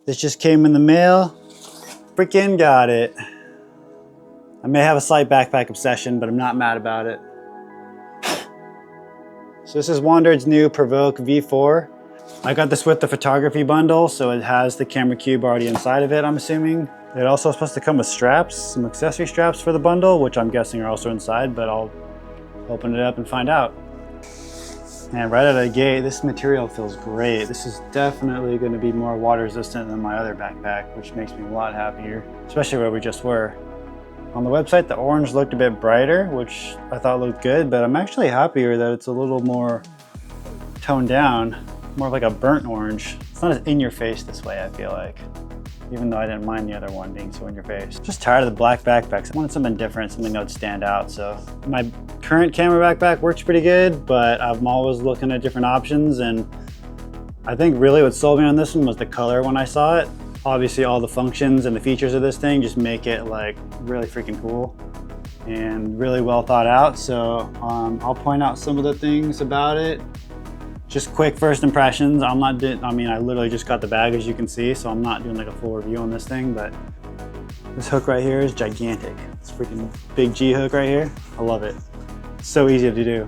This just came in the mail. Freaking got it. I may have a slight backpack obsession, but I'm not mad about it. So this is Wandrd's new Prvke V4. I got this with the photography bundle, so it has the camera cube already inside of it, I'm assuming. It also is supposed to come with straps, some accessory straps for the bundle, which I'm guessing are also inside, but I'll open it up and find out. And right out of the gate, this material feels great. This is definitely going to be more water resistant than my other backpack, which makes me a lot happier, especially where we just were. On the website, the orange looked a bit brighter, which I thought looked good, but I'm actually happier that it's a little more toned down, more of like a burnt orange. It's not as in your face this way, I feel like, even though I didn't mind the other one being so in your face. Just tired of the black backpacks. I wanted something different, something that would stand out. So my current camera backpack works pretty good, but I'm always looking at different options, and I think really what sold me on this one was the color when I saw it. Obviously all the functions and the features of this thing just make it like really freaking cool and really well thought out. So I'll point out some of the things about it. Just quick first impressions. I literally just got the bag, as you can see, so I'm not doing like a full review on this thing, but this hook right here is gigantic. It's a freaking big G hook right here. I love it. It's so easy to do.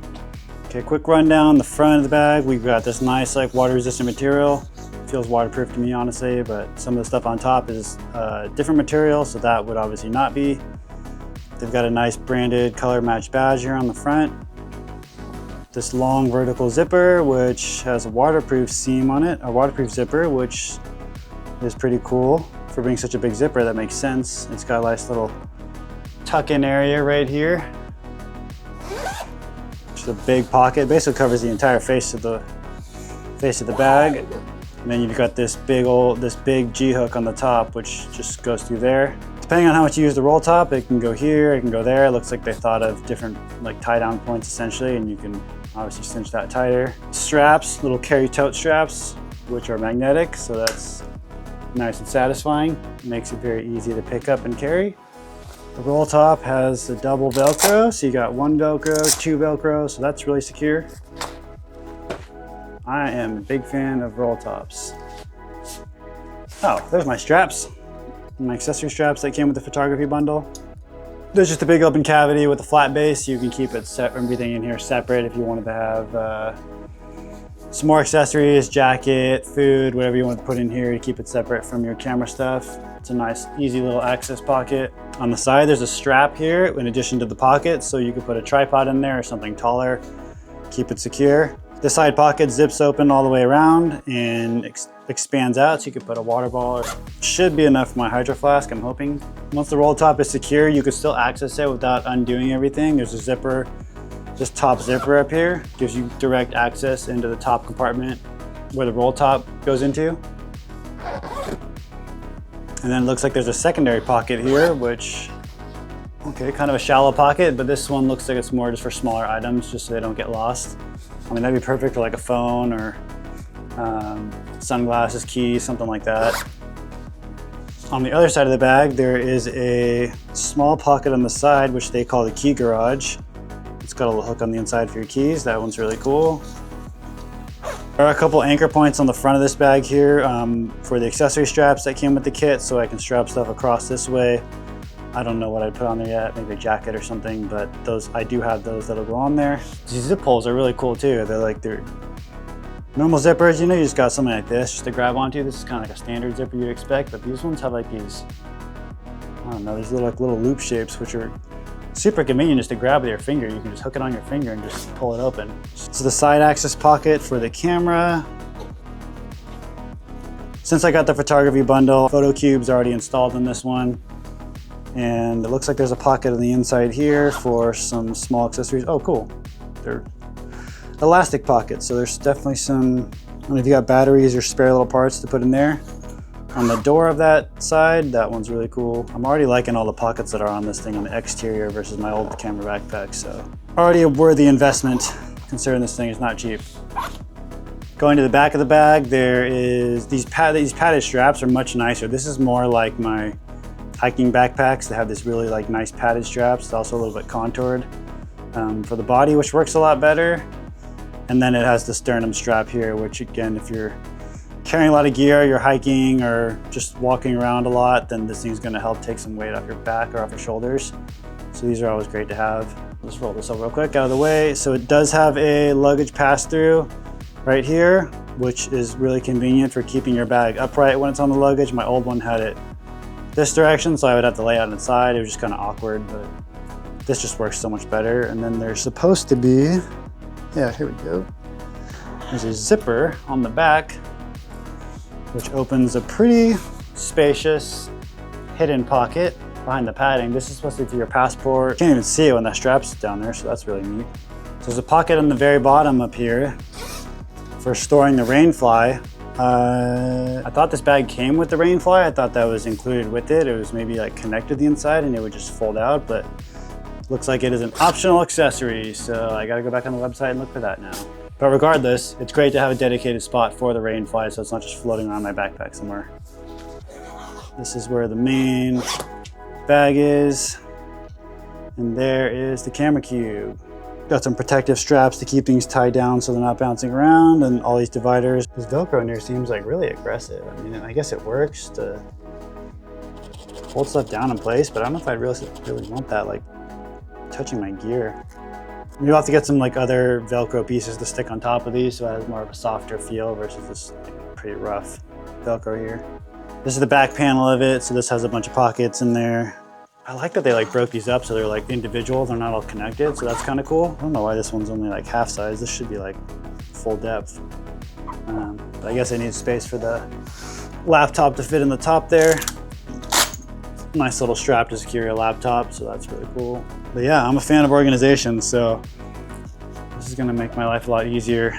Okay, quick rundown. The front of the bag, we've got this nice like water resistant material. Feels waterproof to me, honestly, but some of the stuff on top is different material, so that would obviously not be. They've got a nice branded color match badge here on the front. This long vertical zipper, which has a waterproof seam on it, a waterproof zipper, which is pretty cool for being such a big zipper. That makes sense. It's got a nice little tuck-in area right here. Just a big pocket, basically covers the entire face of the bag. And then you've got this big G hook on the top, which just goes through there. Depending on how much you use the roll top, it can go here, it can go there. It looks like they thought of different like tie down points essentially, and you can obviously cinch that tighter. Straps, little carry tote straps, which are magnetic, so that's nice and satisfying. It makes it very easy to pick up and carry. The roll top has a double Velcro, so you got one Velcro, two Velcro, so that's really secure. I am a big fan of roll tops. Oh, there's my straps. My accessory straps that came with the photography bundle. There's just a big open cavity with a flat base. You can keep it everything in here separate if you wanted to have some more accessories, jacket, food, whatever you want to put in here to keep it separate from your camera stuff. It's a nice, easy little access pocket. On the side, there's a strap here in addition to the pocket, so you could put a tripod in there or something taller, keep it secure. The side pocket zips open all the way around and expands out, so you could put a water bottle. Should be enough for my hydro flask, I'm hoping. Once the roll top is secure, you can still access it without undoing everything. There's a zipper, this top zipper up here, gives you direct access into the top compartment where the roll top goes into. And then it looks like there's a secondary pocket here, which, okay, kind of a shallow pocket, but this one looks like it's more just for smaller items, just so they don't get lost. I mean, that'd be perfect for like a phone or sunglasses, keys, something like that. On the other side of the bag, there is a small pocket on the side, which they call the key garage. It's got a little hook on the inside for your keys. That one's really cool. There are a couple anchor points on the front of this bag here for the accessory straps that came with the kit, so I can strap stuff across this way. I don't know what I'd put on there yet, maybe a jacket or something, but I do have those that'll go on there. These zip holes are really cool too. They're normal zippers, you know, you just got something like this just to grab onto. This is kind of like a standard zipper you'd expect, but these ones have like these, I don't know, these little loop shapes, which are super convenient just to grab with your finger. You can just hook it on your finger and just pull it open. So the side access pocket for the camera. Since I got the photography bundle, photo cube's already installed in this one. And it looks like there's a pocket on the inside here for some small accessories. Oh, cool. They're elastic pockets, so there's definitely some, I don't know if you got batteries or spare little parts to put in there. On the door of that side, that one's really cool. I'm already liking all the pockets that are on this thing on the exterior versus my old camera backpack, so already a worthy investment considering this thing is not cheap. Going to the back of the bag, there is these padded straps are much nicer. This is more like my hiking backpacks that have this really like nice padded straps. It's also a little bit contoured for the body, which works a lot better. And then it has the sternum strap here, which again, if you're carrying a lot of gear, you're hiking or just walking around a lot, then this thing's gonna help take some weight off your back or off your shoulders. So these are always great to have. Let's roll this up real quick out of the way. So it does have a luggage pass-through right here, which is really convenient for keeping your bag upright when it's on the luggage. My old one had it this direction, so I would have to lay out inside. It was just kind of awkward, but this just works so much better. And then there's supposed to be, yeah, here we go. There's a zipper on the back, which opens a pretty spacious hidden pocket behind the padding. This is supposed to be for your passport. You can't even see it when that strap's down there, so that's really neat. So there's a pocket on the very bottom up here for storing the rainfly. I thought this bag came with the rainfly. I thought that was included with it. It was maybe like connected to the inside and it would just fold out, but looks like it is an optional accessory. So I gotta go back on the website and look for that now. But regardless, it's great to have a dedicated spot for the rainfly so it's not just floating around my backpack somewhere. This is where the main bag is. And there is the camera cube. Got some protective straps to keep things tied down so they're not bouncing around, and all these dividers. This Velcro in here seems like really aggressive. I mean, I guess it works to hold stuff down in place, but I don't know if I really want that like touching my gear. Maybe I'll have to get some like other Velcro pieces to stick on top of these so it has more of a softer feel versus this pretty rough Velcro here. This is the back panel of it, so this has a bunch of pockets in there. I like that they like broke these up so they're like individual, they're not all connected, so that's kind of cool. I don't know why this one's only like half size. This should be like full depth. But I guess I need space for the laptop to fit in the top there. Nice little strap to secure your laptop, so that's really cool. But yeah, I'm a fan of organization, so this is gonna make my life a lot easier.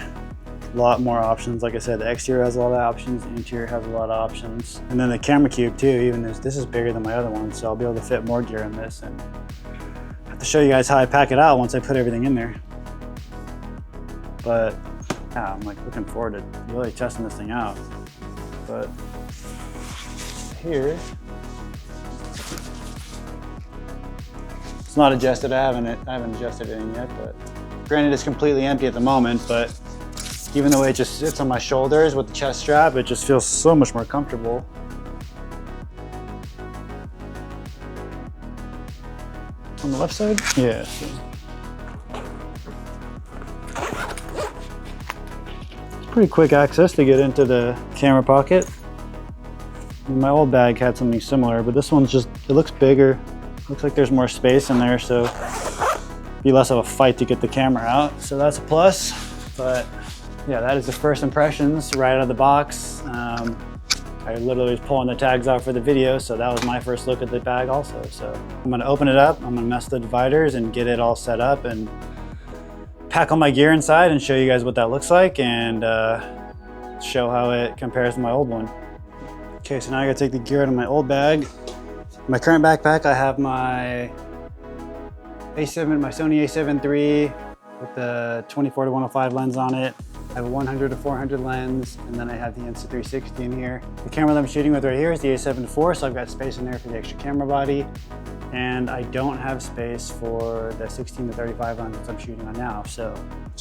A lot more options. Like I said, the exterior has a lot of options, the interior has a lot of options. And then the camera cube too, even this is bigger than my other one, so I'll be able to fit more gear in this. And I have to show you guys how I pack it out once I put everything in there. But yeah, I'm like looking forward to really testing this thing out. But here, it's not adjusted. I haven't adjusted it in yet, but granted it's completely empty at the moment, but even the way it just sits on my shoulders with the chest strap, it just feels so much more comfortable. On the left side? Yeah. Pretty quick access to get into the camera pocket. My old bag had something similar, but this one's just, it looks bigger. Looks like there's more space in there, so it'd be less of a fight to get the camera out. So that's a plus, but yeah, that is the first impressions right out of the box. I literally was pulling the tags out for the video, so that was my first look at the bag also. So I'm gonna open it up, I'm gonna mess the dividers and get it all set up and pack all my gear inside and show you guys what that looks like and show how it compares to my old one. Okay, so now I gotta take the gear out of my old bag. My current backpack, I have my Sony A7 III with the 24-105 lens on it. I have a 100-400 lens, and then I have the Insta360 in here. The camera that I'm shooting with right here is the A7 IV, so I've got space in there for the extra camera body. And I don't have space for the 16-35 lens that I'm shooting on now. So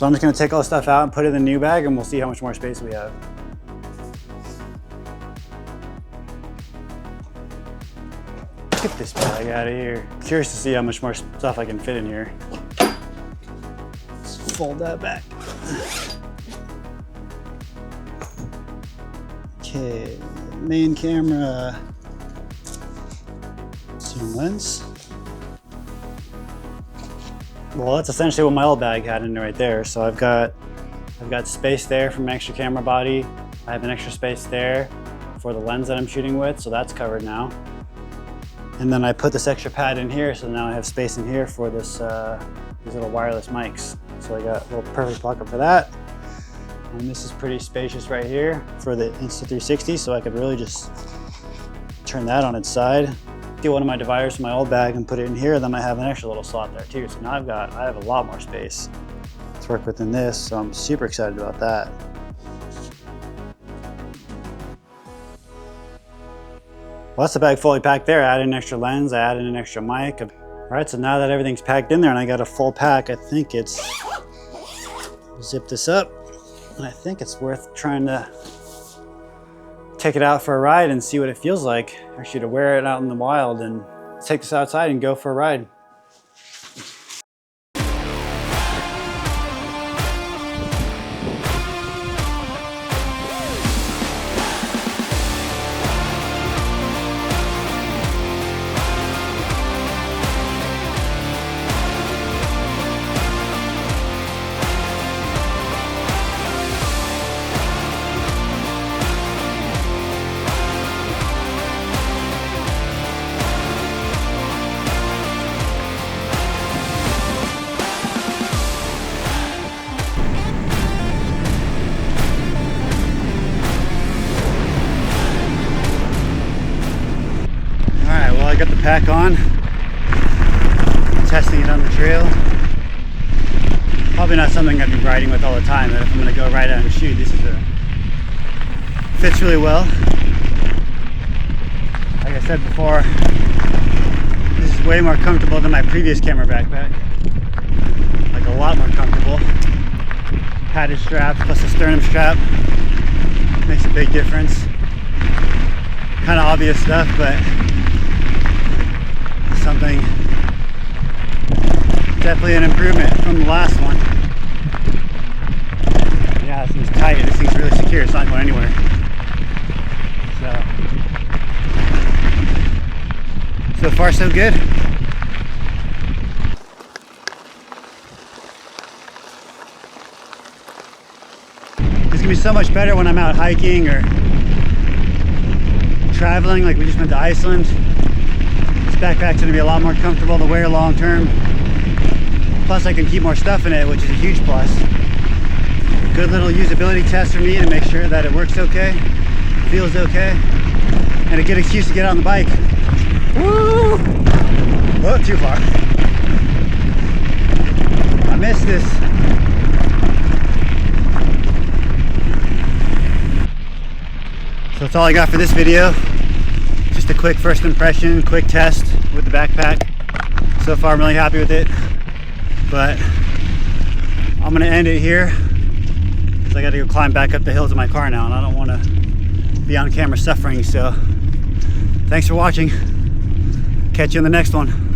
I'm just gonna take all the stuff out and put it in the new bag, and we'll see how much more space we have. Get this bag out of here. Curious to see how much more stuff I can fit in here. Let's fold that back. Okay, main camera, zoom lens. Well, that's essentially what my old bag had in right there. So I've got space there for my extra camera body. I have an extra space there for the lens that I'm shooting with, so that's covered now. And then I put this extra pad in here, so now I have space in here for this these little wireless mics. So I got a little perfect pocket for that. And this is pretty spacious right here for the Insta360, so I could really just turn that on its side. Get one of my dividers from my old bag and put it in here, then I have an extra little slot there too. So now I have a lot more space to work within this, so I'm super excited about that. Well, that's the bag fully packed there. I added an extra lens, I added an extra mic. All right, so now that everything's packed in there and I got a full pack, I think it's, zip this up. And I think it's worth trying to take it out for a ride and see what it feels like. Actually, to wear it out in the wild, and take this outside and go for a ride. I got the pack on, testing it on the trail. Probably not something I'd be riding with all the time, but if I'm going to go ride out and shoot, this is fits really well. Like I said before, this is way more comfortable than my previous camera backpack. Like a lot more comfortable. Padded strap plus the sternum strap makes a big difference. Kind of obvious stuff, but something, definitely an improvement from the last one. Yeah, this thing's tight. This thing's really secure. It's not going anywhere. So far so good. It's gonna be so much better when I'm out hiking or traveling, like we just went to Iceland. Backpack's going to be a lot more comfortable to wear long term. Plus I can keep more stuff in it, which is a huge plus. Good little usability test for me to make sure that it works okay, feels okay, and a good excuse to get on the bike. Woo! Oh, too far. I missed this. So that's all I got for this video. Just a quick first impression, quick test with the backpack. So far I'm really happy with it, but I'm gonna end it here because I gotta go climb back up the hill to my car now, and I don't want to be on camera suffering. So thanks for watching. Catch you in the next one.